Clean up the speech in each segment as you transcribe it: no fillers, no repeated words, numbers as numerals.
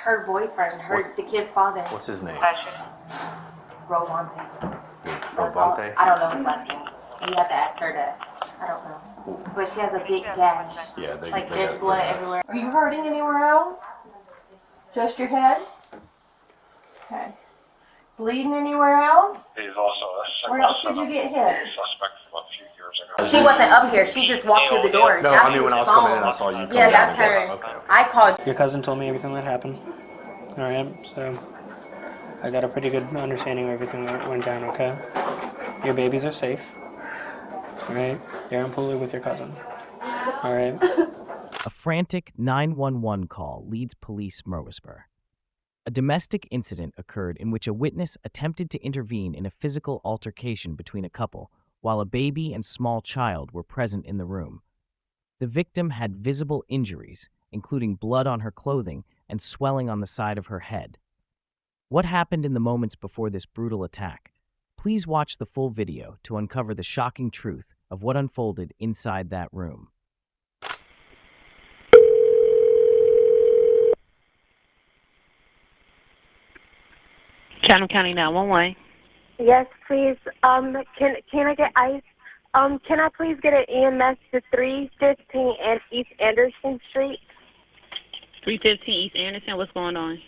Her boyfriend, the kid's father. What's his name? Rovante. Rovante? I don't know his last name. You have to ask her that. I don't know. But she has a big gash. Yeah, like there's blood everywhere. Are you hurting anywhere else? Just your head? Okay. Bleeding anywhere else? He's also a Where else did you get hit? suspect from a few years ago. She wasn't up here. She just walked through the door. No, that's I mean when I was phone. coming in, I saw you. Yeah, that's her. Okay. I called. Your cousin told me everything that happened. Alright, so I got a pretty good understanding of everything that went down, okay? Your babies are safe. Alright? You're in Pulu with your cousin. Alright? A frantic 911 call leads police Murwhisper. A domestic incident occurred in which a witness attempted to intervene in a physical altercation between a couple while a baby and small child were present in the room. The victim had visible injuries, including blood on her clothing and swelling on the side of her head. What happened in the moments before this brutal attack? Please watch the full video to uncover the shocking truth of what unfolded inside that room. Chatham County 911. Yes, please. Can I get ice? Can I please get an EMS to 315 and East Anderson Street? 315 East Anderson. What's going on?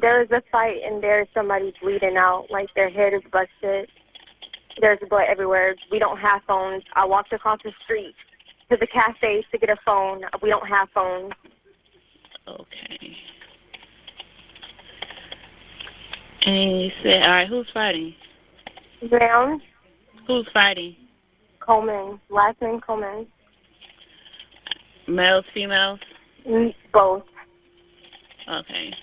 There is a fight and there's somebody bleeding out, like their head is busted. There's blood everywhere. We don't have phones. I walked across the street to the cafe to get a phone. We don't have phones. Okay. And you said, all right, who's fighting? Brown? Who's fighting? Coleman. Last name Coleman. Males, females? Both. Okay.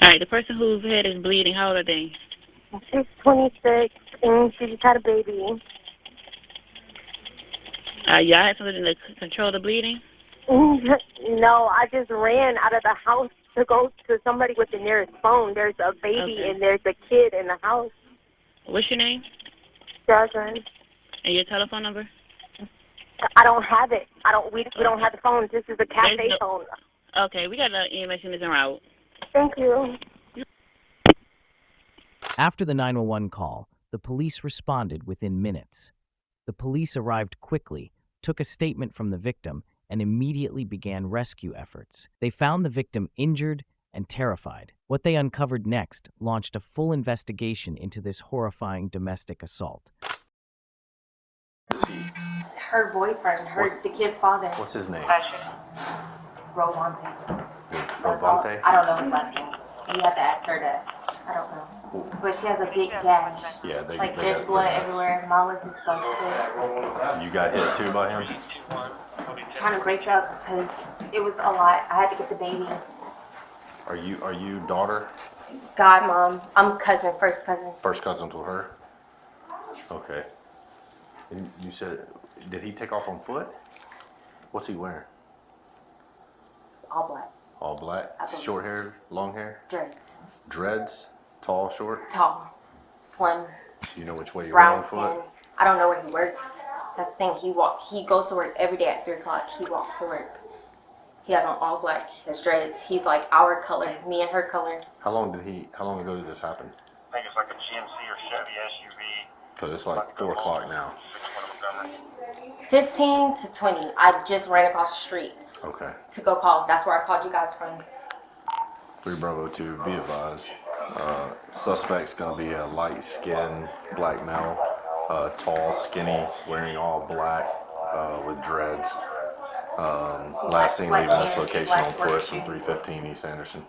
All right, the person whose head is bleeding, how old are they? She's 26 and she just had a baby. Y'all had something to control the bleeding? No, I just ran out of the house to go to somebody with the nearest phone. There's a baby and there's a kid in the house. What's your name? Jasmine. And your telephone number? I don't have it. We don't have the phone. This is a cafe phone. Okay, we got an EMS unit en route. Thank you. After the 911 call, the police responded within minutes. The police arrived quickly, took a statement from the victim, and immediately began rescue efforts. They found the victim injured and terrified. What they uncovered next launched a full investigation into this horrifying domestic assault. Her boyfriend, the kid's father. What's his name? Rovante. Rovante? I don't know his last name. You have to ask her that. I don't know. But she has a big gash. Yeah, like there's blood everywhere. My lip is busted. You got hit too by him? Trying to break up because it was a lot. I had to get the baby. Are you daughter? Godmom. I'm cousin, first cousin. First cousin to her? Okay. And you said, did he take off on foot? What's he wearing? All black. All black? Short hair? Long hair? Dreads. Dreads? Tall, short? Tall. Slim. Do you know which way you're brown on skin. foot? I don't know where he works. That's the thing. He goes to work every day at 3 o'clock. He walks to work. He has on all black. His dreads. He's like our color, me and her color. How long ago did this happen? I think it's like a GMC or Chevy SUV. Because it's like 4 o'clock now. 15 to 20. I just ran across the street. Okay. To go call. That's where I called you guys from. 3 Bravo 2, be advised. Suspect's gonna be a light skinned black male, tall, skinny, wearing all black, with dreads. Last seen leaving this location on foot from 315 East Anderson.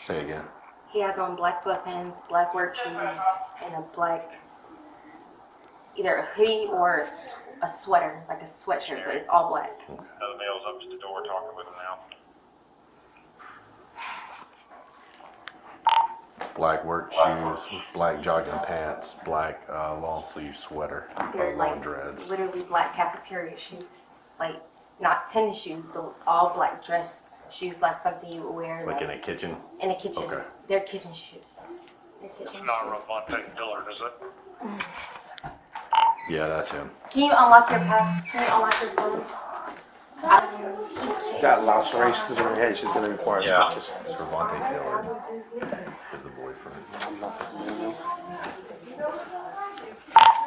Say again. He has on black sweatpants, black work shoes, and a black, either a hoodie or a sweater, like a sweatshirt, but it's all black. The male's up to the door talking with him now. Black work shoes, black jogging pants, black long sleeve sweater, They're long like dreads. literally black cafeteria shoes, like not tennis shoes, but all black dress shoes, like something you would wear Like in a kitchen? In a kitchen. Okay. They're kitchen shoes. It's not Rovante Dillard, is it? Yeah, that's him. Can you unlock your pass? Can you unlock your phone? Got lacerations in her head. She's gonna require Yeah. stitches. It's Ravante Taylor is the boyfriend.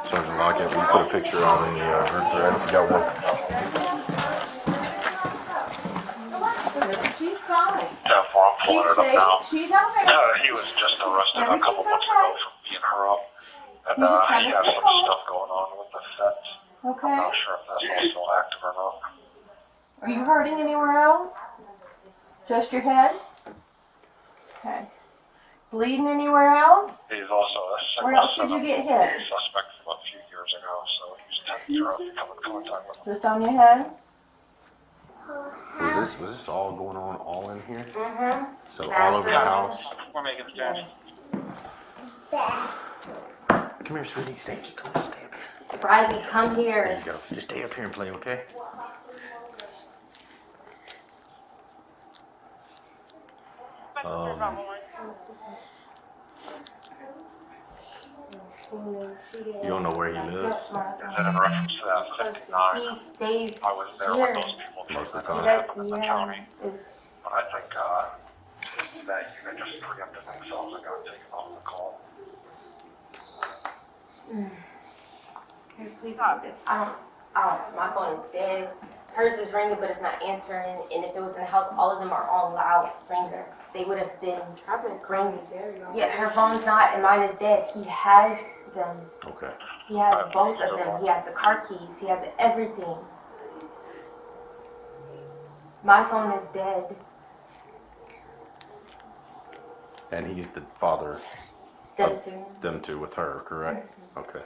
Sergeant Lockett, will you put a picture out in the group thread if you got one? She's fine. Yeah, I'm pulling She's it up safe. now. She's out there. No, he was just arrested a couple Everything's months okay. ago for beating her up. And You just he gotta has stay some calm. stuff going on with the feds. I'm Okay. not sure if that's all still active or not. Are you hurting anywhere else? Just your head? Okay. Bleeding anywhere else? He's also a Where else did you get hit? suspect from a few years ago, so he's taking care of come in contact with him. Just on your head? Was this all going on all in here? Mm-hmm. So all over the house? We're making a Yes. Come here, sweetie. Stay up here. Riley, come There here. you go. Just stay up here and play, okay? You don't know where he lives Is that in reference to that 59? He stays I was there here. with those people most of the too, time. That, in the yeah, county. is But I think that unit just preempted themselves and got taken off the call. Here, please hold this. My phone is dead. Hers is ringing, but it's not answering. And if it was in the house, all of them are on loud ringer. They would have been ringing. Yeah, her phone's not, and mine is dead. He has them. Okay. He has both of them. He has the car keys. He has everything. My phone is dead. And he's the father. Them too. Them two with her, correct? Okay.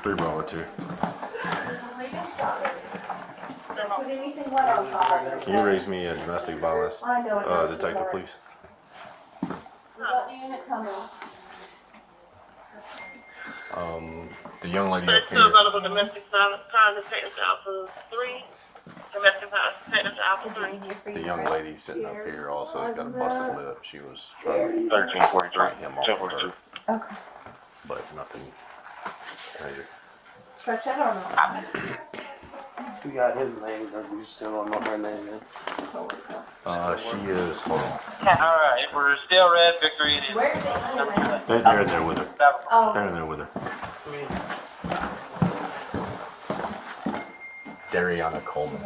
Three Bravo 2. Put anything wet on top. Can you raise me a domestic violence I know it does. detective, please? Let the unit come in. The young lady up There's two here. available domestic violence crimes detectives Alpha 3. Domestic violence detectives Alpha 3. The young lady sitting up here also has got a busted lip. She was trying to 1343. fight him off of her, Okay. but nothing major. Stretch that arm out. We got his name, but we still don't know her name yet. She is. Hold on. Alright, we're still red. Victory it is. Where's the email? They're in there with her. Oh, They're in there with her. Dariana Coleman.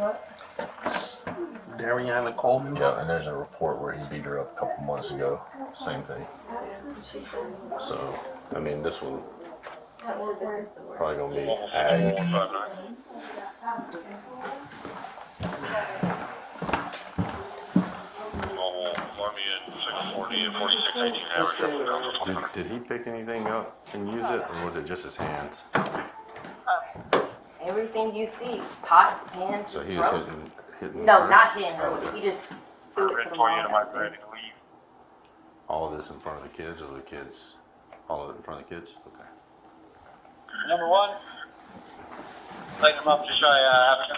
Dariana Coleman. Yeah, and there's a report where he beat her up a couple months ago. Same thing. So, I mean, this one probably gonna be ag. 159. Army at 640 and 4618 average. Did he pick anything up and use it, or was it just his hands? everything you see. Pots, pans, So his he was broke. hitting. No, her? not him. Oh, He just threw it to the 120 wall. and I'm ready to leave. all of this in front of the kids, or the kids? All of it in front of the kids? Okay. Number one. Light them up to try Africa.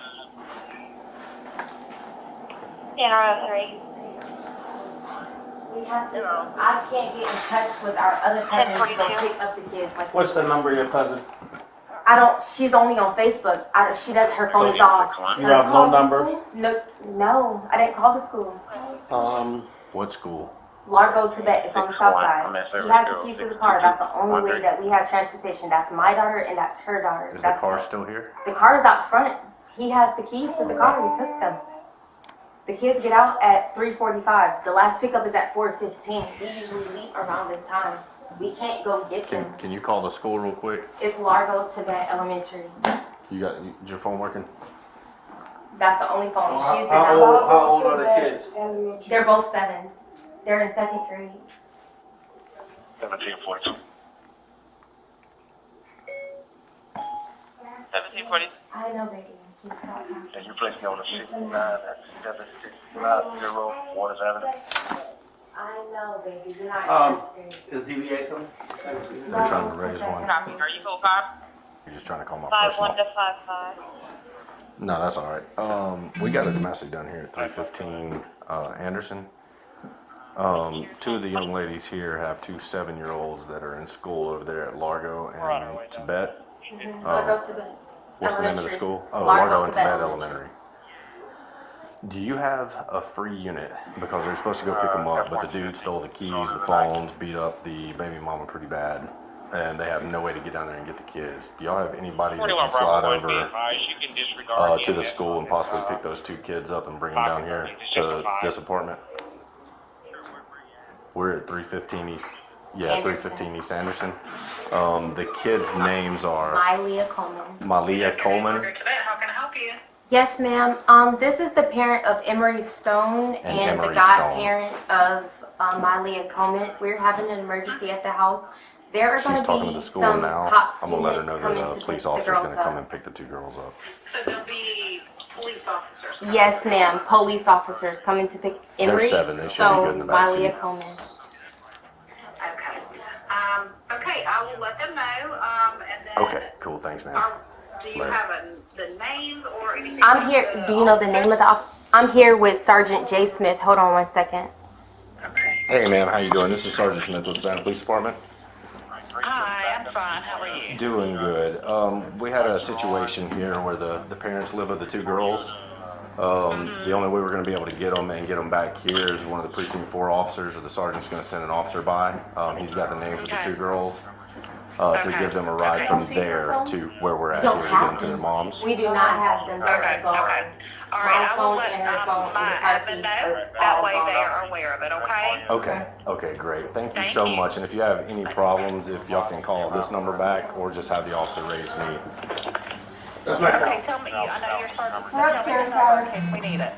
General 3. We have to. I can't get in touch with our other cousins to go 1042. pick up the kids. Like What's the number of your cousin? I don't. She's only on Facebook. She does. Her phone is off. You have no number? No. I didn't call the school. What school? Largo, Tibet. It's on the south side. He has the keys to the car. That's the only way that we have transportation. That's my daughter and that's her daughter. Is That's the car it. still here? The car's out front. He has the keys to the car. He took them. The kids get out at 3:45. The last pickup is at 4:15. We usually leave around this time. We can't go get them. Can you call the school real quick? It's Largo, Tibet Elementary. Is your phone working? That's the only phone. She's the How number. old are the kids? They're both 7. They're in 2nd grade. 1742. 1740. I know, baby. Just stop talking. And you placed me on the 69 at 765 Waters Avenue. I know, baby. You're not interested. Is DVA coming? They're trying to raise one. Copy. Are you full 5? You're just trying to call my 51 personal. to 55. No, that's all right. We got a domestic down here at 315 Anderson. Two of the young ladies here have two 7-year-olds that are in school over there at Largo and Tibet. Largo Tibet. What's the name of the Elementary. school? Oh, Largo Largo and Tibet Tibet Elementary. Elementary. Do you have a free unit? Because they're supposed to go pick them up, but the dude stole the keys, the phones, beat up the baby mama pretty bad, and they have no way to get down there and get the kids. Do y'all have anybody that can slide over to the school and possibly pick those two kids up and bring them down here to this apartment? We're at 315 East. Yeah, Anderson. 315 East Anderson. The kids' names are Malia Coleman. Malia Coleman How can I help you? Yes, ma'am. This is the parent of Emery Stone and Emery the godparent of Malia Coleman. We're having an emergency at the house. There are She's going talking to to the be school some now. cops I'm gonna let her units know coming that to a police pick the officer's girls gonna come up. and pick the two girls up. So there'll be police officers. Yes, ma'am. Police officers coming to pick Emery 7. They should be good in the Stone, back Malia seat. Coleman. Okay. Okay, I will let them know, and then. Okay, cool. Thanks, man. Do you Later. have the names or anything? I'm like here. Do you know the name of the officer? I'm here with Sergeant J. Smith. Hold on one second. Okay. Hey, ma'am, how you doing? This is Sergeant Smith with the Savannah Police Department. Hi, I'm fine. How are you? Doing good. We had a situation here where the parents live with the two girls. The only way we're going to be able to get them and get them back here is one of the precinct 4 officers or the sergeant's going to send an officer by. He's got the names of the two girls to give them a ride from there to where we're at You here don't to get them have to their moms. We do not have them. They're gone. All right, I will phone let and her phone and my the car admin keys know. are That all way gone. they are aware of it, okay? Okay, great. Thank you Thank so you. much. And if you have any problems, if y'all can call this number back or just have the officer raise me. Okay, tell me, I know you're starting. We're upstairs, guys. In case we need it.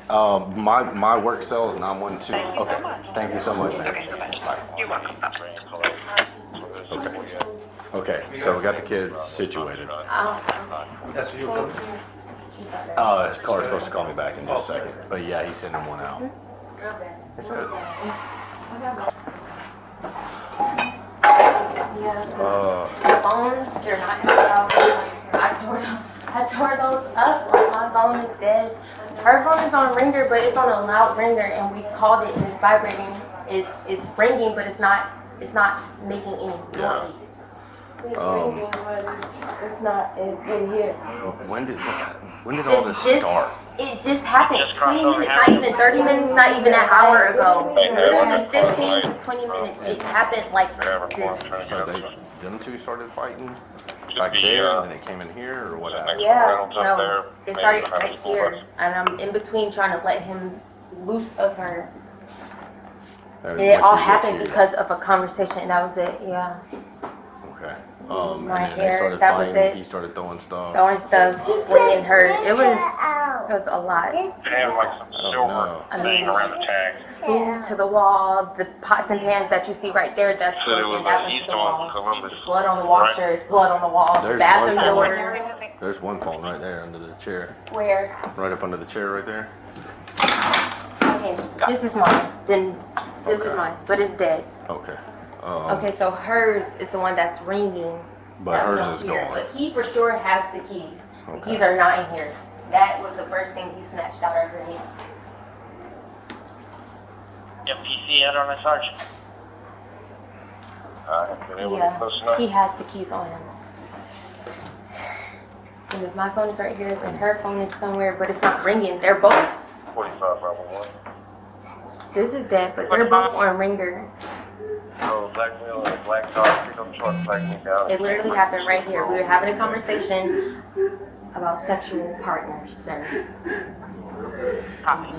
My work cell is 912. Okay, thank you so much, man. Bye. You're welcome. Okay, so we got the kids situated. That's for you. His car's supposed to call me back in just a second. But yeah, he's sending one out. It's good. The phones, they're not in the house. I tore those up. Like, my phone is dead. Her phone is on ringer, but it's on a loud ringer, and we called it, and it's vibrating. It's ringing, but it's not making any noise. It's ringing, but it's not in here. When did all This this just start? it just happened 20 minutes, not even 30 minutes, not even an hour ago. Literally 15 to 20 minutes. It happened like this. So them two started fighting back there, and then it came in here, or what happened? Yeah, no, they started right here, and I'm in between trying to let him loose of her. And it all happened because of a conversation, and that was it. Yeah, Okay. My And then they hair, started that was fighting. it. He started throwing stuff. throwing stuff, slinging her. It was a lot. They have like some silver thing around the tag. Food to the wall, the pots and pans that you see right there, that's Said it was broken. That like went East to the on wall. Columbus. Blood on the washers, blood on the wall, There's bathroom one phone. door. There's one phone right there under the chair. Where? Right up under the chair right there. Okay, this is mine. Then this is mine, but it's dead. Okay. Okay, so hers is the one that's ringing. But that we hers don't is hear. gone. But he for sure has the keys. The Okay. keys are not in here. That was the first thing he snatched out of her hand. MPC out on the sergeant. I haven't been able to get close Yeah, enough. he has the keys on him. And if my phone is right here, and her phone is somewhere, but it's not ringing. They're both. 45 Bravo 1. This is dead, but they're both on ringer. Oh, black wheel and a black dog. Pick up truck, black me down. It literally happened right here. We were having a conversation about sexual partners, sir.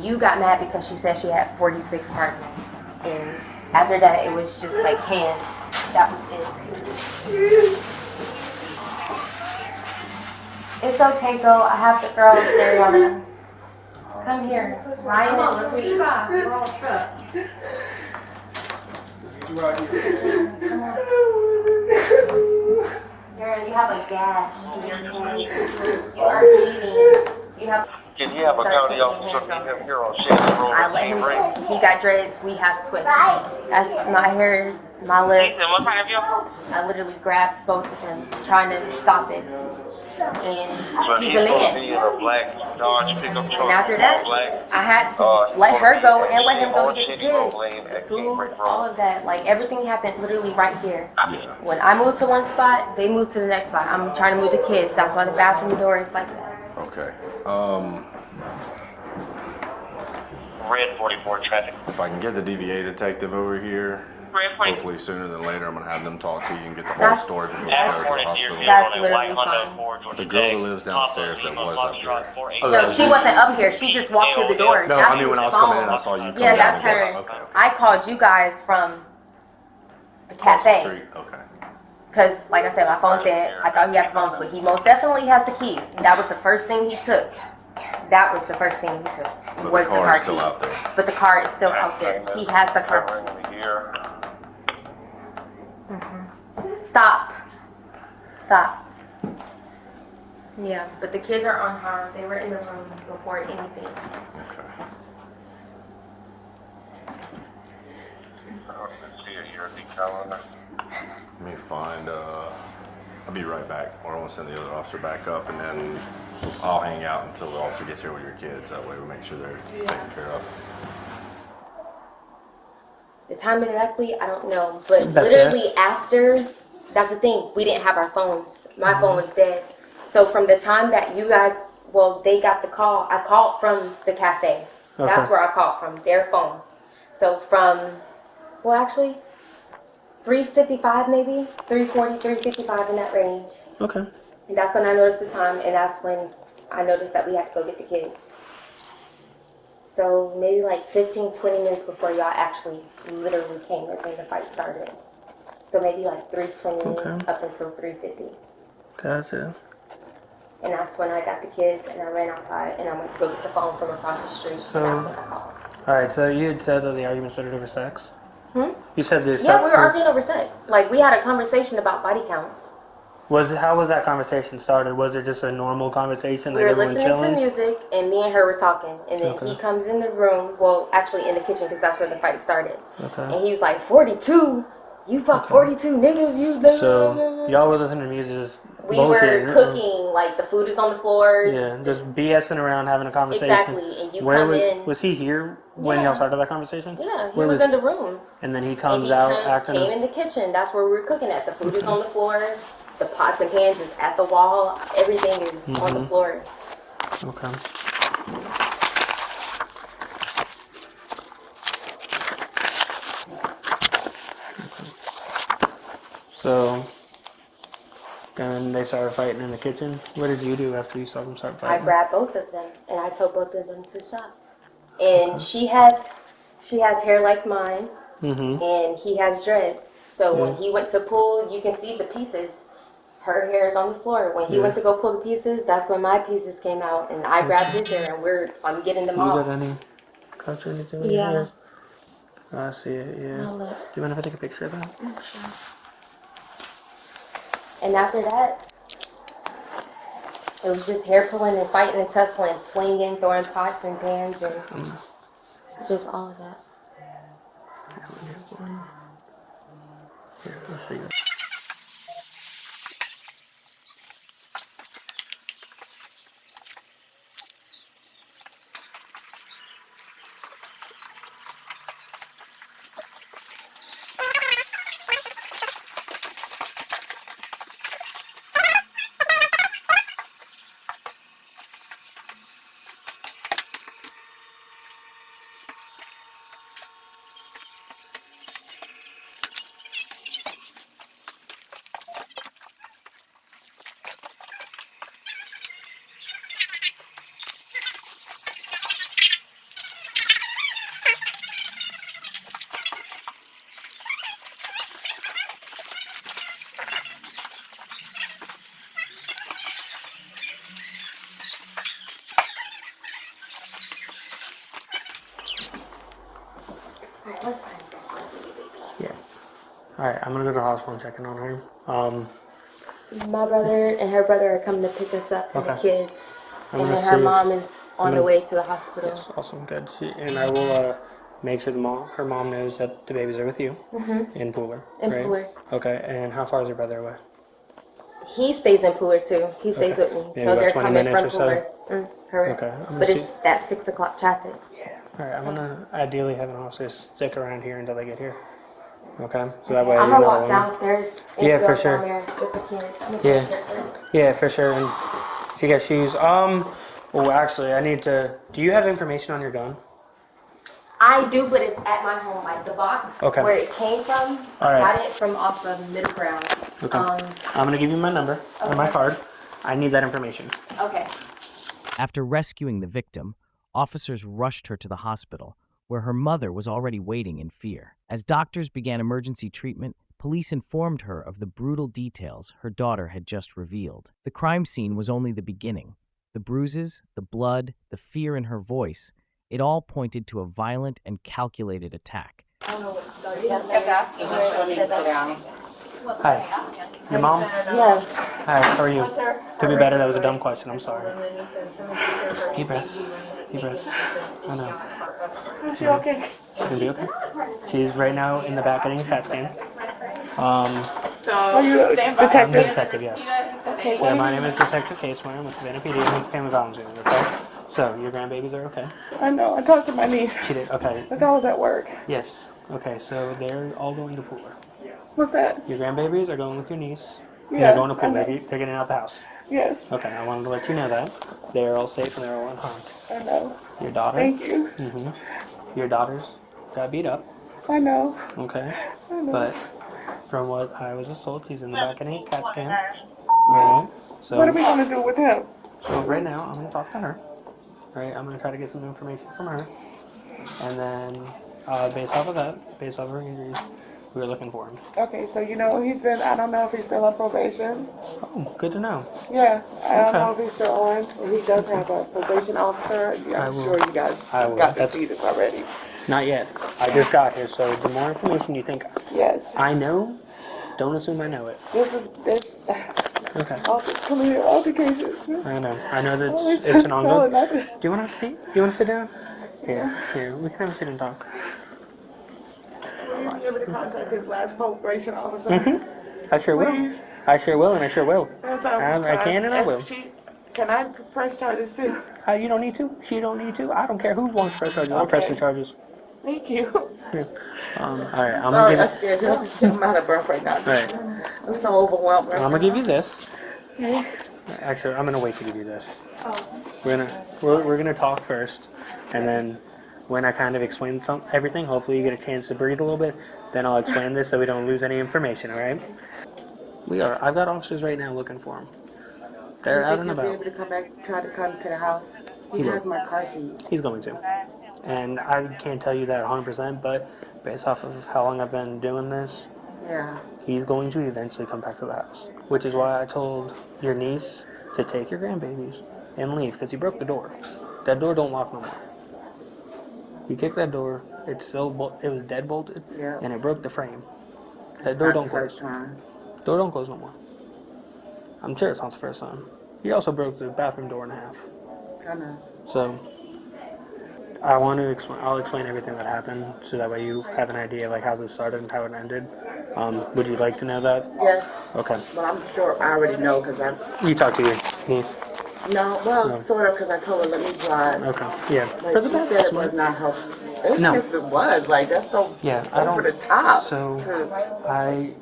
You got mad because she said she had 46 partners. And after that, it was just like hands. That was it. It's okay, go. I have the girls there, Yana. Come here. Ryan is sweet. We're all stuck. Let's get you out here. Come on. You have a gash in your hand. You are bleeding. You have. Can you have a county officer meet him here on Shannon Road? I let him go. He got dreads. We have twists. That's my hair, my lip. What kind of vehicle? I literally grabbed both of them, trying to stop it. and he's a man. In a black Dodge pickup truck. And after that, black. I had to let her go and let him go get the kids, the food, all of that. Like everything happened literally right here. Yeah. When I moved to one spot, they moved to the next spot. I'm trying to move the kids. That's why the bathroom door is like that. Okay. Red 44 traffic. If I can get the DVA detective over here, Red 44. hopefully sooner than later, I'm gonna have them talk to you and get the whole That's- story before you that's- go to the hospital. That's literally fine. The girl that lives downstairs that was up here. Oh, No, she wasn't up here. She just walked through the door. No, That's I mean when I his was coming in, phone. I saw you. Come Yeah, down that's and get- her. Okay. I called you guys from the Across the cafe. street. Okay. Because, like I said, my phone's dead. I thought he had the phones, but he most definitely has the keys. That was the first thing he took. That was the first thing he took. But Was the the car car is still keys. out there. But the car is still out there. He has the car. Here. Stop. Stop. Yeah, but the kids are unharmed. They were in the room before anything. Okay. Let's see it here, the calendar. Let me find. I'll be right back. Or I want to send the other officer back up, and then I'll hang out until the officer gets here with your kids. That way we make sure they're taken care of. The time exactly, I don't know. But Best literally after, that's the thing. We didn't have our phones. My phone was dead. So from the time that you guys, well, they got the call, I called from the cafe. That's where I called from, their phone. So from, well, actually, 3:55 maybe, 3:40, 3:55 in that range. Okay. And that's when I noticed the time, and that's when I noticed that we had to go get the kids. So maybe like 15, 20 minutes before y'all actually literally came is when the fight started. So maybe like 3:20 Okay. up until 3:50. Gotcha. And that's when I got the kids and I ran outside and I went to go get the phone from across the street. So- and that's when I called. All right. So you had said that the argument started over sex. You said this. Yeah, we were arguing over sex. Like we had a conversation about body counts. How was that conversation started? Was it just a normal conversation? We like were everyone listening chilling? to music and me and her were talking. And then he comes in the room, well, actually in the kitchen because that's where the fight started. Okay. And he was like, 42? You fuck 42 niggas, you know. So y'all were listening to music, just We bullshitting. were cooking, like the food is on the floor. Yeah, just BSing around, having a conversation. Exactly, and you Where come was, in. Was he here when Yeah. y'all started that conversation? Yeah, he Where was in the room. And then he And comes he out acting. came in the kitchen. That's where we were cooking at. The food is on the floor. The pots and pans is at the wall. Everything is on the floor. Okay. So, then they started fighting in the kitchen. What did you do after you saw them start I fighting? grabbed both of them and I told both of them to stop. And she has hair like mine, and he has dreads. So when he went to pull, you can see the pieces. Her hair is on the floor. When he went to go pull the pieces, that's when my pieces came out, and I grabbed his hair, and I'm getting them You off. got any cuts or anything? Yeah. Here? I see it, yeah. I'll look. Do you mind if I take a picture of that? And after that, it was just hair pulling and fighting and tussling, slinging, throwing pots and pans, and just all of that. Here, I'll show you. Alright, let's find that one for you, baby. Yeah. Alright, I'm gonna go to the hospital and check in on her. My brother and her brother are coming to pick us up and the Okay. kids. I'm And gonna then her see- mom is on the way to the hospital. Yes, awesome, good. And I will make sure her mom knows that the babies are with you in Pooler. In right? Pooler. Okay, and how far is your brother away? He stays in Pooler too. He stays Okay. with me, Yeah, so about they're 20 coming minutes from or so? Pooler. Correct. Okay, I'm gonna But see- it's that 6 o'clock traffic. All right, I'm gonna ideally have an officer stick around here until they get here. Okay, so that way I'm you're gonna not walk alone. downstairs and Yeah, go for sure. down there with the kids. I'm gonna Yeah. change it first. Yeah, for sure. And if you got shoes, well, actually, I need to. Do you have information on your gun? I do, but it's at my home, like the box Okay. where it came from. All right. Got it from off of Middle Ground. Okay. I'm gonna give you my number and my card. I need that information. Okay. After rescuing the victim, officers rushed her to the hospital, where her mother was already waiting in fear. As doctors began emergency treatment, police informed her of the brutal details her daughter had just revealed. The crime scene was only the beginning. The bruises, the blood, the fear in her voice, it all pointed to a violent and calculated attack. Hi. Your mom? Yes. Hi, how are you? Could be better, that was a dumb question, I'm sorry. Deep breaths. Deep breaths. I know. Is she okay? She's gonna be okay. She's right now in the back getting a CAT scan. Are you a I'm the detective? detective, yes. Okay. Yeah, my name is Detective Casemire. I'm with Savannah PD. I'm with Family Violence Unit, okay? So, your grandbabies are okay? I know. I talked to my niece. She did, okay. That's I was at work. Yes. Okay, so they're all going to Pooler. What's that? Your grandbabies are going with your niece. Yeah, They're going to I Pooler. know. They're getting out the house. Yes. Okay, I wanted to let you know that. They're all safe and they're all unharmed. I know. Your daughter? Thank you. Your daughter's got beat up, I know. okay? I know. But from what I was just told, he's in the back getting a CAT scan. Alright? So, What are we gonna do with him? so right now, I'm going to talk to her. Right? I'm going to try to get some information from her. And then, based off of that, based off of her injuries, we're looking for him. Okay, so you know he's been. I don't know if he's still on probation. Oh, good to know. Yeah, I don't Okay. know if he's still on. He does have a probation officer. Yeah, I I'm will. sure you guys I will. got to That's- see this already. Not yet. I just got here, so the more information you think Yes. I know, don't assume I know it. This is this. Okay. All this community altercations. I know. I know that Always it's an tell ongoing. her not to- Do you want to have a seat? You want to sit down? Here. We can have a seat and talk. Be able to contact his last probation officer. I sure will. Please. I sure will, and I sure will. That's all. I can and I will. Can I press charges too? You don't need to. She don't need to. I don't care who wants to press charges. I'll press the charges. Thank you. Yeah. All right. I'm Sorry, I gonna scared you. I'm out of breath right now. give. All right. I'm so overwhelmed right I'm gonna give you this. now. Actually, I'm gonna wait to give you this. We're gonna talk first, and then when I kind of explain everything, hopefully you get a chance to breathe a little bit. Then I'll explain this so we don't lose any information. All right? I've got officers right now looking for him. They're out and He'll be about. able to come back, try to come to the house. He He will. has my car keys. He's going to. And I can't tell you that 100%, but based off of how long I've been doing this, Yeah. he's going to eventually come back to the house. Which is why I told your niece to take your grandbabies and leave, because he broke the door. That door don't lock no more. He kicked that door. It's still it was dead bolted, Yeah. and it broke the frame. That It's door not don't the close. first time. Door don't close no more. I'm sure it's not the first time. He also broke the bathroom door in half. I know. So I want to explain. I'll explain everything that happened, so that way you have an idea like how this started and how it ended. Would you like to know that? Yes. Okay. But I'm sure I already know because I. You talk to your niece. No, well, No. sort of because I told her let me drive. Okay. Yeah. Like she said it was not her. Even No. if it was, like that's so Yeah. I over don't. the top. So to- I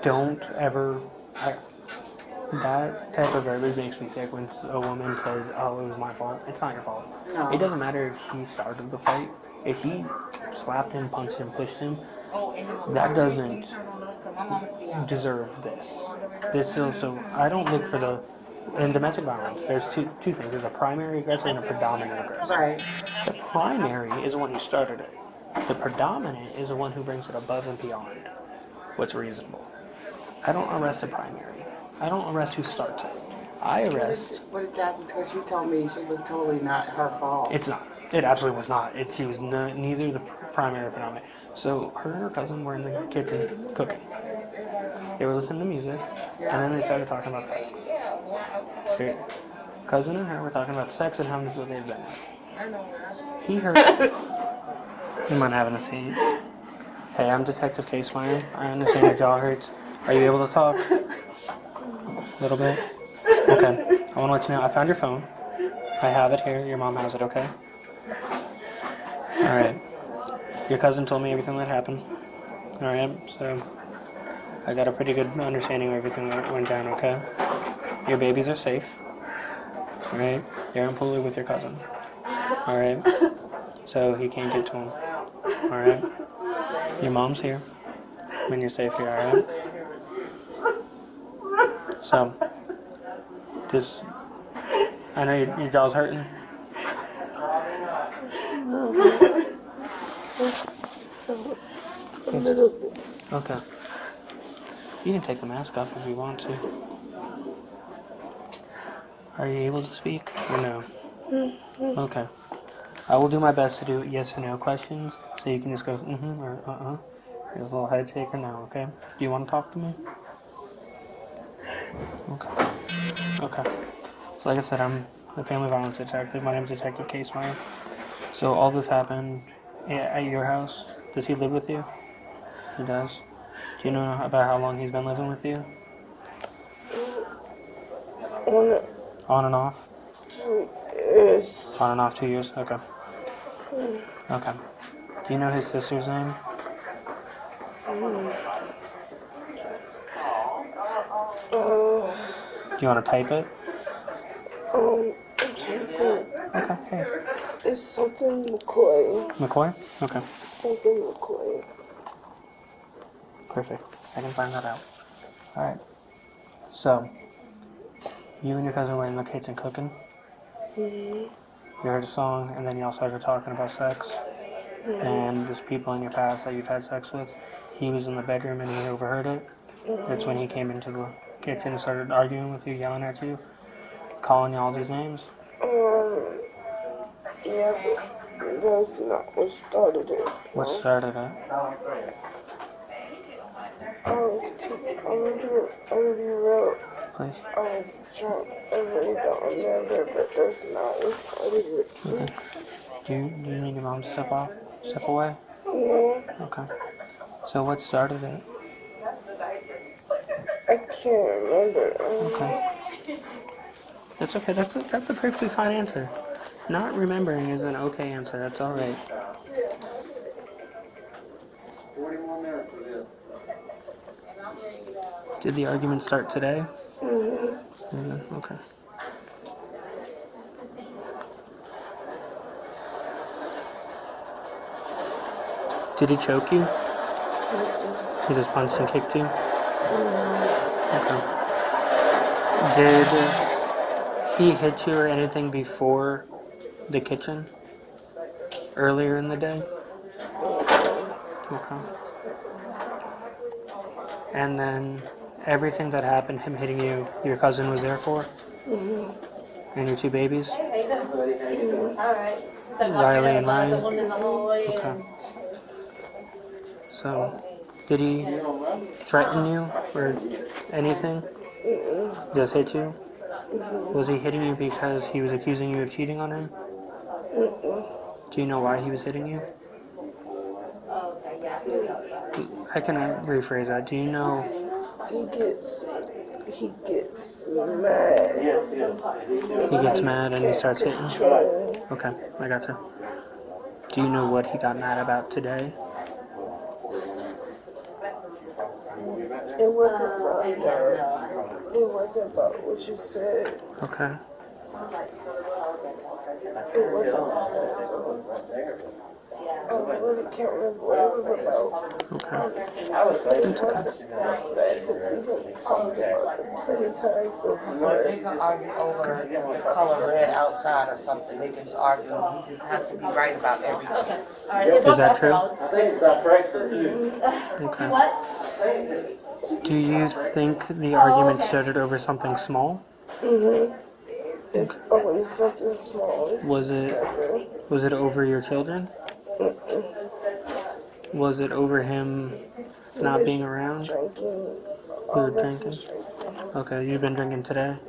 don't ever. That type of verbiage makes me sick when a woman says, "Oh, it was my fault." It's not your fault. No. It doesn't matter if she started the fight. If she slapped him, punched him, pushed him, that doesn't deserve this. This is so. I don't look for the. In domestic violence, there's two things. There's a primary aggressor and a predominant aggressor. Right. The primary is the one who started it. The predominant is the one who brings it above and beyond what's reasonable. I don't arrest the primary. I don't arrest who starts it. I arrest. What did Jasmine? Because she told me she was totally not her fault. It's not. It absolutely was not. She was neither the primary or predominant. So her and her cousin were in the kitchen cooking. They were listening to music, and then they started talking about sex. Their cousin and her were talking about sex and how good they've been. He heard. You mind having a seat? Hey, I'm Detective Casemire. I understand your jaw hurts. Are you able to talk? A little bit? Okay. I want to let you know, I found your phone. I have it here. Your mom has it, okay? Alright. Your cousin told me everything that happened. Alright, so I got a pretty good understanding of everything that went down, okay? Your babies are safe. Alright? You're in Pulu with your cousin. Alright? So he can't get to him. Alright? Your mom's here. When you're safe here, alright? So, just, I know your jaw's hurting. Okay. You can take the mask off if you want to. Are you able to speak or no? Okay. I will do my best to do yes or no questions, so you can just go or Here's a little head shake or no, okay? Do you want to talk to me? Okay. Okay. So like I said, I'm a family violence detective. My name is Detective Casemeyer. So all this happened at your house. Does he live with you? He does. Do you know about how long he's been living with you? On and off? 2 years. On and off 2 years? Okay. Okay. Do you know his sister's name? Do you want to type it? I'm trying to think. Okay, hey. It's something McCoy. McCoy? Okay. Something McCoy. Perfect. I can find that out. Alright. So, you and your cousin were in the kitchen cooking. You heard a song, and then y'all started talking about sex. And there's people in your past that you've had sex with. He was in the bedroom and he overheard it. That's when he came into the kitchen and started arguing with you, yelling at you, calling you all these names. Yeah, that's not what started it. What started it? I'm gonna be real. Please. I was drunk. I really don't remember, but that's not what started it. Okay. Do you need your mom to step away? No, Okay. So what started it? I can't remember. Okay. That's okay. That's a perfectly fine answer. Not remembering is an okay answer. That's all right. 41 minutes for this. Did the argument start today? Okay. Did he choke you? He just punched and kicked you? Okay. Did he hit you or anything before the kitchen? Earlier in the day? Okay. And then everything that happened, him hitting you, your cousin was there for? And your two babies? Riley and Ryan? Okay. So, did he threaten you or anything? Just hit you? Was he hitting you because he was accusing you of cheating on him? Do you know why he was hitting you? I can rephrase that. Do you know? He gets mad. He gets mad and he starts hitting? Okay, I gotcha. Do you know what he got mad about today? It wasn't about that. It wasn't about what you said. Okay. It wasn't about that, though. I really can't remember what it was about. Okay. It wasn't about that, because we didn't talk about it plenty of times before. They can argue over the color red outside or something. They can argue. He just has to be right about everything. Is that true? I think it's about Brexit too. Okay. Do you think the argument started over something small? It's always something small. Was it over your children? Was it over him not being around? Drinking. You were drinking? Okay, you've been drinking today?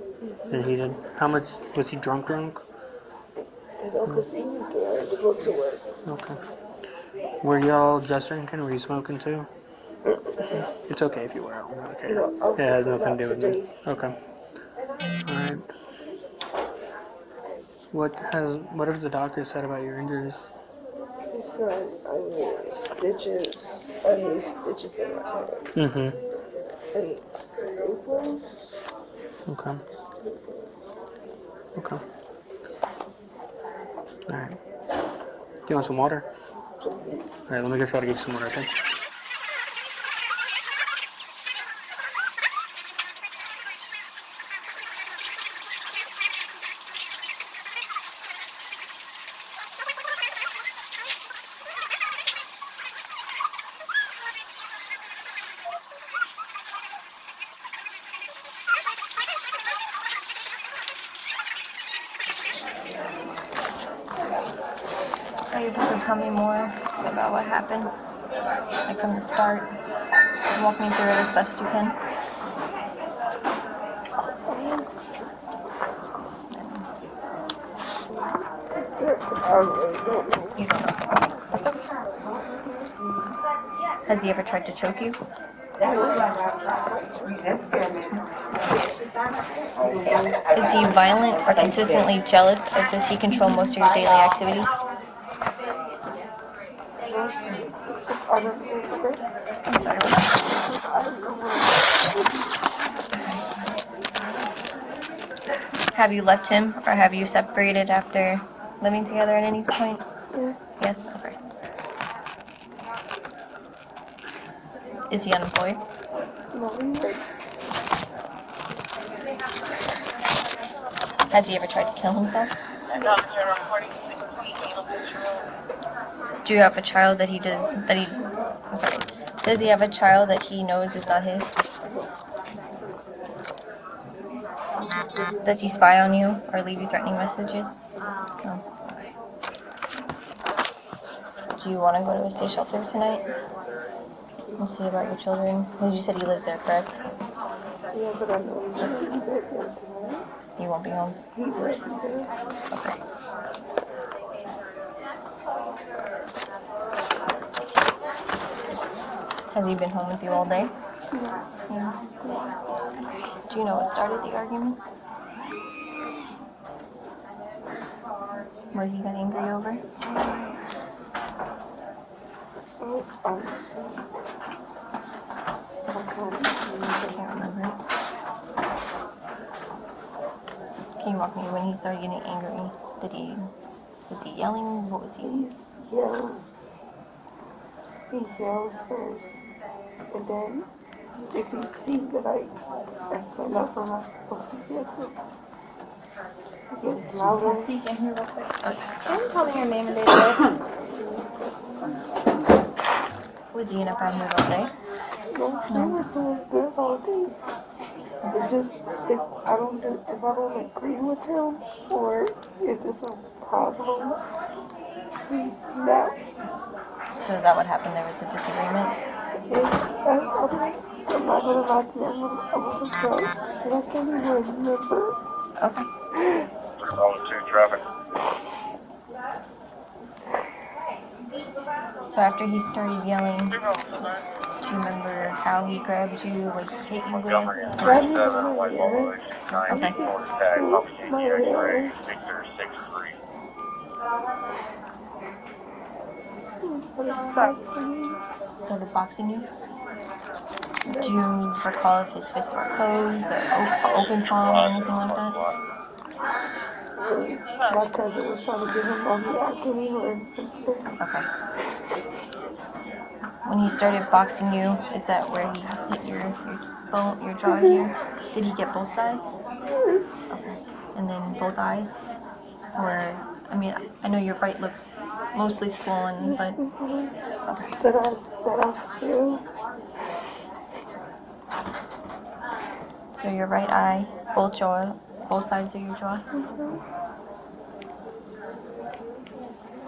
And he did. How much was he drunk? You know, because he was going to go to work. Okay. Were y'all just drinking? Were you smoking too? It's okay if you were. I don't really care. No, It has nothing to do with me. today. Okay. Alright. What have the doctor said about your injuries? He said I need stitches. I need stitches in my head. Mm-hmm. And staples. Okay. Staples. Okay. Alright. Do you want some water? Please. Alright, let me go try to get you some water, okay? Are you able to tell me more about what happened? Like from the start? Walk me through it as best you can. You don't know. Has he ever tried to choke you? Is he violent or consistently jealous, or does he control most of your daily activities? I'm sorry, what? Have you left him, or have you separated after living together at any point? Yes, okay. Is he unemployed? Has he ever tried to kill himself? Do you have a child that I'm sorry. Does he have a child that he knows is not his? Does he spy on you or leave you threatening messages? No. Okay. Do you want to go to a state shelter tonight? And see about your children? You said he lives there, correct? Yeah, but I know he won't be home. Okay. Has he been home with you all day? Yeah. Do you know what started the argument? What he got angry over? I can't remember. Can you walk me when he started getting angry? Was he yelling? What was he? He yells first, and then if he sees that I stand up for myself, he gets louder. Sneak in here real quick. Okay. Can you tell me your name and date of birth? Was he in a bad mood all day? No, he was doing good all day. It just, if I don't agree with him, or if it's a problem, he snaps. So is that what happened? There was a disagreement? I'm not gonna lie to you, I was drunk, and I can't even remember. Okay. Traffic. So after he started yelling, do you remember how he grabbed you, what he hit you with? Okay. My hair. Started boxing you? Do you recall if his fists were closed or open palm or anything like that? My cousin was trying to get him on me. I couldn't even remember. Okay. When he started boxing you, is that where he hit your jaw here? Did he get both sides? Okay. And then both eyes? Or, I mean, I know your bite looks mostly swollen, but... Okay. That I feel. So your right eye, both sides of your jaw?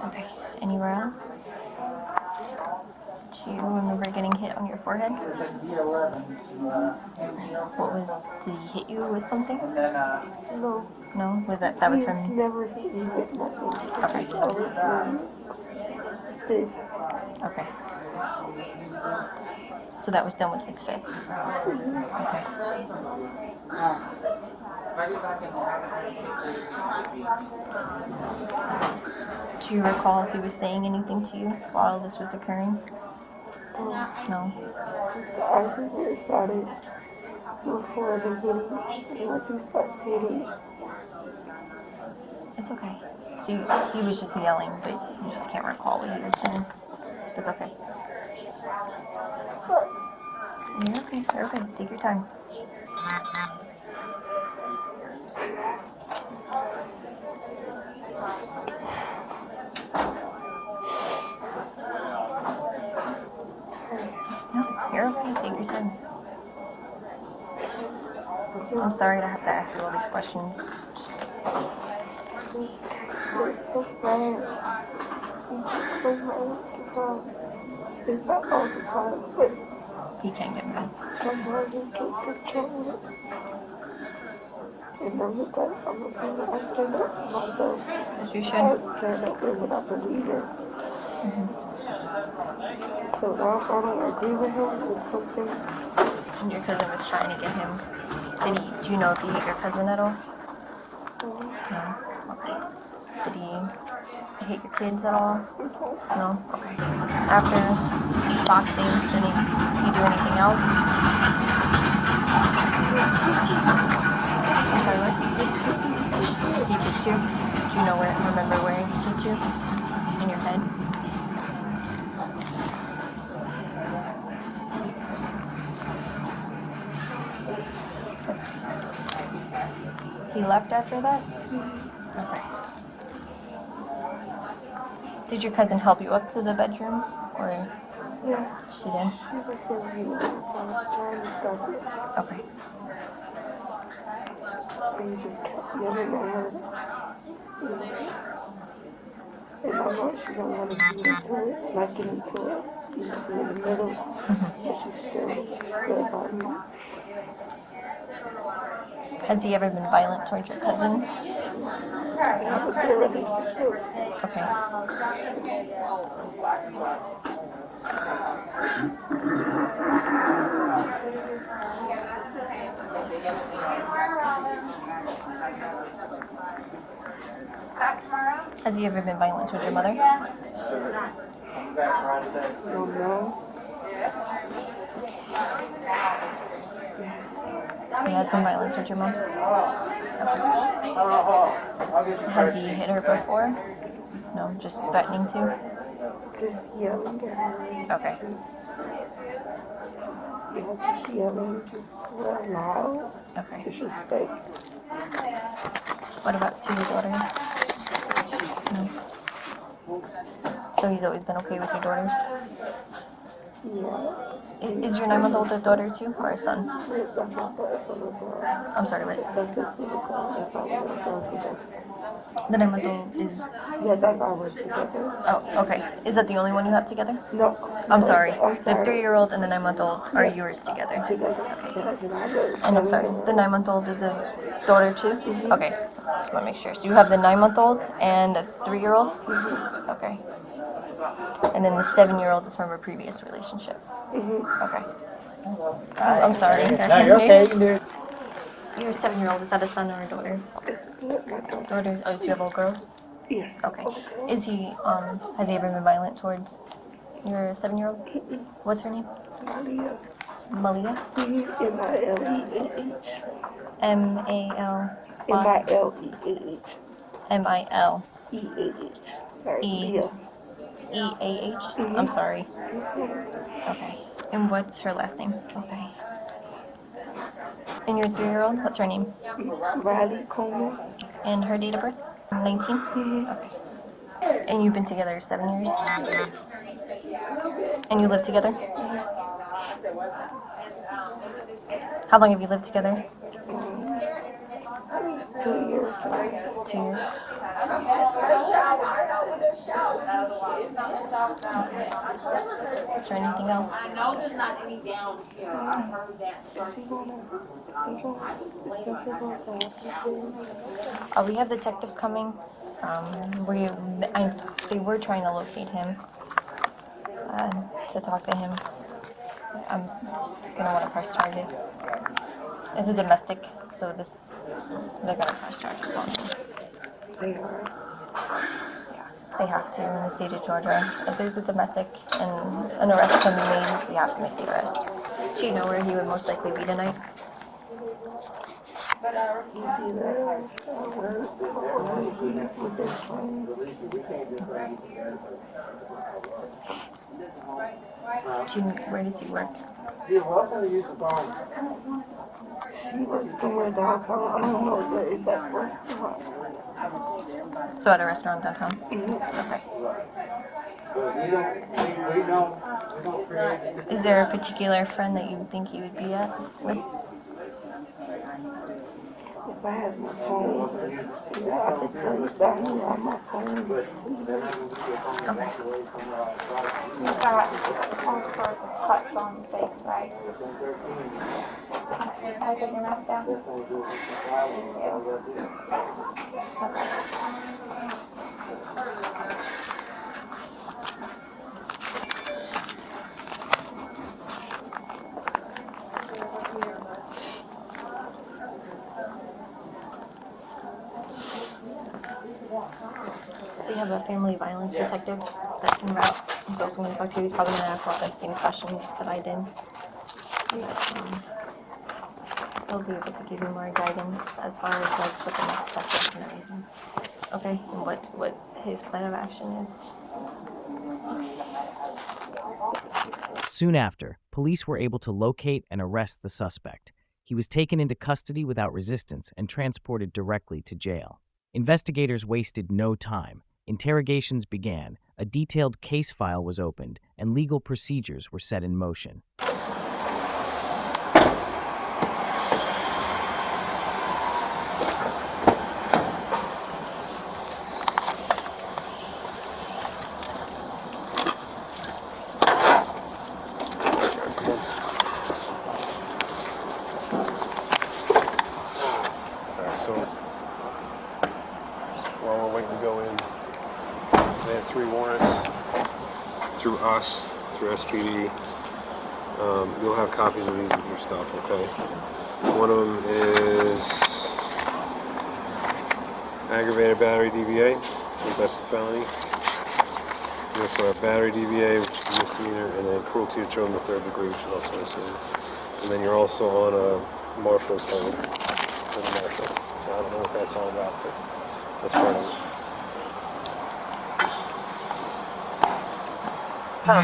Okay. Anywhere else? Do you remember getting hit on your forehead? Did he hit you with something? No. No? That was from... He's never hit me with nothing. Okay. This. Okay. So that was done with his fist? Okay. Do you recall if he was saying anything to you while this was occurring? No. The argument started before the hitting. Once he starts hitting, It's okay. So he was just yelling, but you just can't recall what he was saying. It's okay. sorry. You're okay. You're okay. Take your time. No, you're okay. Take your time. I'm sorry to have to ask you all these questions. It's so bad. It's so mad sometimes. It's not all the time, but He can't get mad. sometimes you can't control it. And I'm the type, I'm a female, I stand up for myself. As you should. I stand up for what I believe in. So now if I don't agree with him with something, And your cousin was trying to get him. Do you know if he hit your cousin at all? No? Okay. Did he hit your kids at all? No? Okay. After boxing, did he do anything else? I'm sorry, what? He kicked you? Do you remember where he kicked you? In your head? He left after that? Okay. Did your cousin help you up to the bedroom? Or yeah, she did? she was telling me all the time, trying to stop it. Okay. And he just kept yelling at her. And I know she don't want to get into it, not get into it. She's just in the middle, but she's still by me. Has he ever been violent towards your cousin? I have a good relationship. Okay. Has he ever been violent towards your mother? Don't know. He has been violent towards your mom? Okay. Has he hit her before? No, just threatening to? Just yelling at her. Okay. Just yelling, just real loud. Okay. Disrespect. What about to your daughters? No. So he's always been okay with your daughters? Yeah. Is your 9-month-old a daughter too, or a son? That's my daughter. I'm sorry, what? That's his silicone. That's how we're going together. The 9-month-old is... Yeah, that's ours together. Oh, okay. Is that the only one you have together? No. I'm sorry. I'm The sorry. 3-year-old and the 9-month-old are yours together. Okay. And I'm sorry, the 9-month-old is a daughter too? Okay, just want to make sure. So you have the 9-month-old and the 3-year-old? Okay. And then the 7-year-old is from a previous relationship? Okay. I'm sorry. No, you're okay. Your 7-year-old, is that a son or a daughter? It's my daughter. Daughter? Oh, so you have all girls? Yes. Okay. Is he, has he ever been violent towards your 7-year-old? What's her name? Malia. Malia? M-I-L-E-A-H. M-A-L... M-I-L-E-A-H. M-I-L... E-A-H. Sorry, E. Leah. E-A-H? I'm sorry. Okay. And what's her last name? Okay. And your 3-year-old, what's her name? Riley Coleman. And her date of birth? 19? Okay. And you've been together 7 years? And you live together? How long have you lived together? 2 years. 2 years. Is there anything else? Is he gonna We have detectives coming. They were trying to locate him to talk to him. I'm gonna want to press charges. It's a domestic, so this They're gonna press charges on him. They are. Yeah, they have to in the state of Georgia. If there's a domestic and an arrest can be made, we have to make the arrest. Do you know where he would most likely be tonight? He's either where he's with his friends. Where does he work? She works somewhere downtown. I don't know the exact restaurant. So at a restaurant downtown? Okay. Is there a particular friend that you would think he would be at with? If I had my phone, I could tell you down here on my phone. Okay. You've got all sorts of cuts on your face, right? Can I take your mask down? We have a family violence detective that's in route. He's also going to talk to you. He's probably going to ask all the same questions that I did. But, he'll be able to give you more guidance as far as like what the next step is and everything. Okay, and what his plan of action is. Soon after, police were able to locate and arrest the suspect. He was taken into custody without resistance and transported directly to jail. Investigators wasted no time. Interrogations began, a detailed case file was opened, and legal procedures were set in motion. So, while we're waiting to go in, they have 3 warrants through us, through SPD. You'll have copies of these with your stuff, okay? One of them is aggravated battery DBA. I think that's the felony. You also have battery DBA, which is a misdemeanor, and then cruelty to children of the 3rd degree, which is also a misdemeanor. And then you're also on a marshal assignment for the marshal. So I don't know what that's all about, but that's part of it. How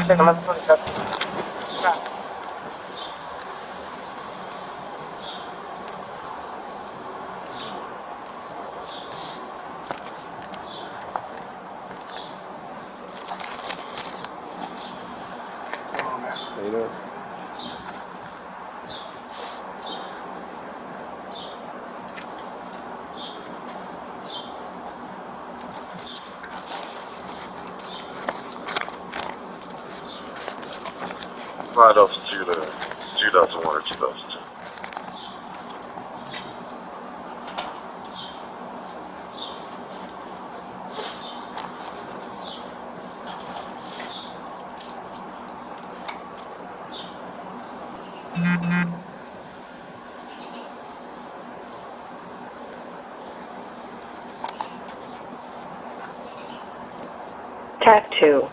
you doing? Right off to the 2001 or 2002. Tac 2.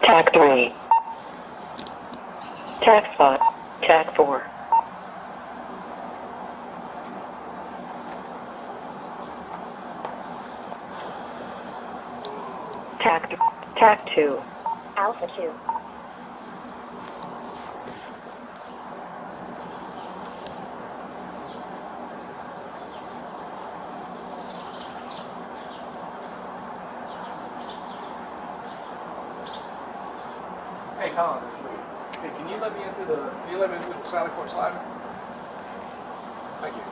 Tac 3. Tac 5. Tac 4. Tac 2. Alpha 2. Hey, Colin, it's Lee. Hey, can you let me into the salad court slider? Thank you.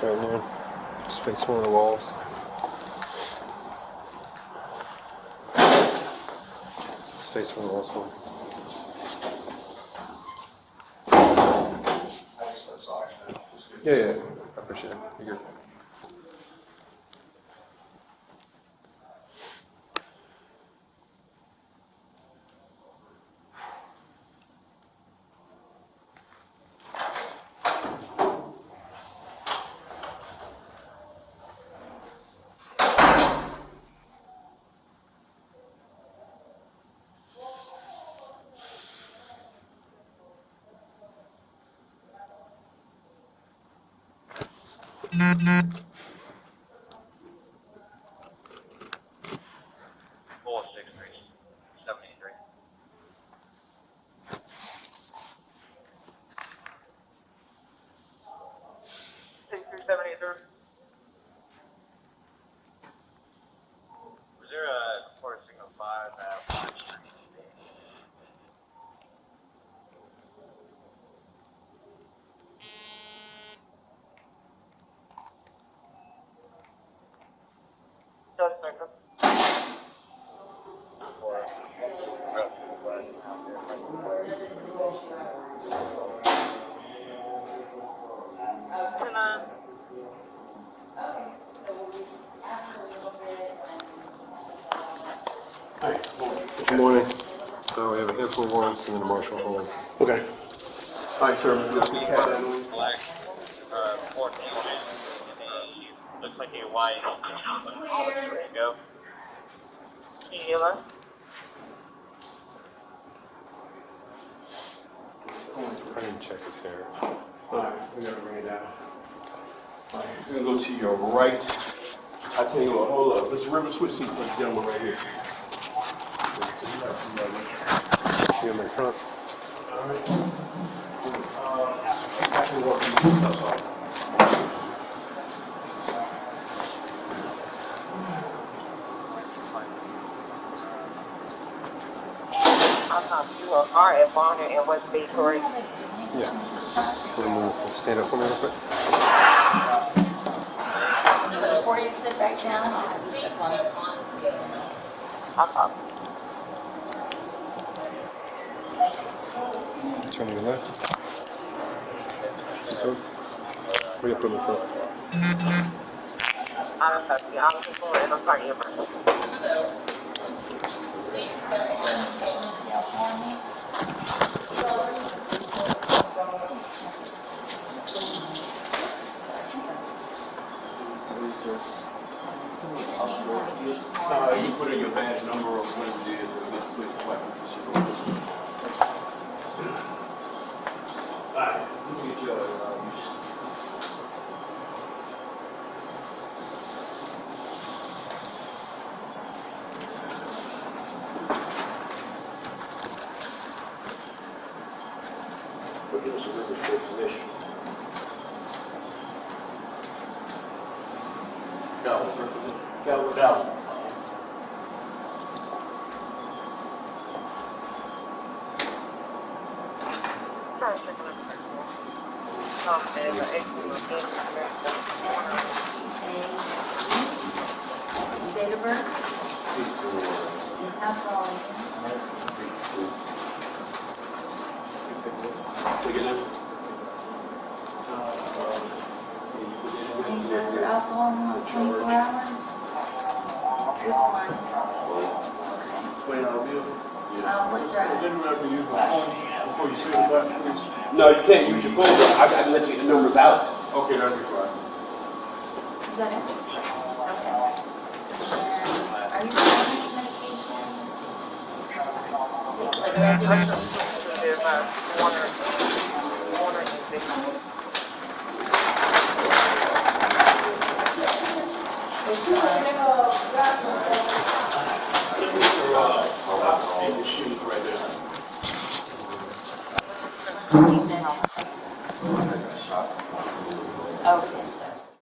Right there. Just face one of the walls. face from the last one. Yeah, yeah, I appreciate it. You're good. Was there a report signal 5 at Pine Street? Suspect. Good morning. So we have a handful of warrants and then a marshal hold. Okay. All right, sir. We had that on. Black, 14 looks like a white, ready to go. Healer. I didn't check his hair. Alright, we gotta bring it down. Alright, we're gonna go to your right. I tell you what, hold up. Mr. Rivers, switch seats with the gentleman right here. You in my front? Alright. I can walk you. I'm sorry. You are at Bonner and West Bay, correct? Yeah. Stand up for me real quick. Before you sit back down, I'll have you step on. Turn to your left. Turn. Bring it from the front. I'm sorry, You put in your badge number or whatever it is, which weapon. Alright, let me get your give us a really good position. Calvin. Date of birth? And how tall are you? Take it in. Any drugs or alcohol in the last 24 hours? Which one? $20 bill? What drug? Is anyone ever use my phone before you say the button, please? No, you can't use your phone, but I can let you get the numbers out. Okay, that'd be fine. Is that it? Okay. And are you taking any medication? Take like regular? In the shoes right there.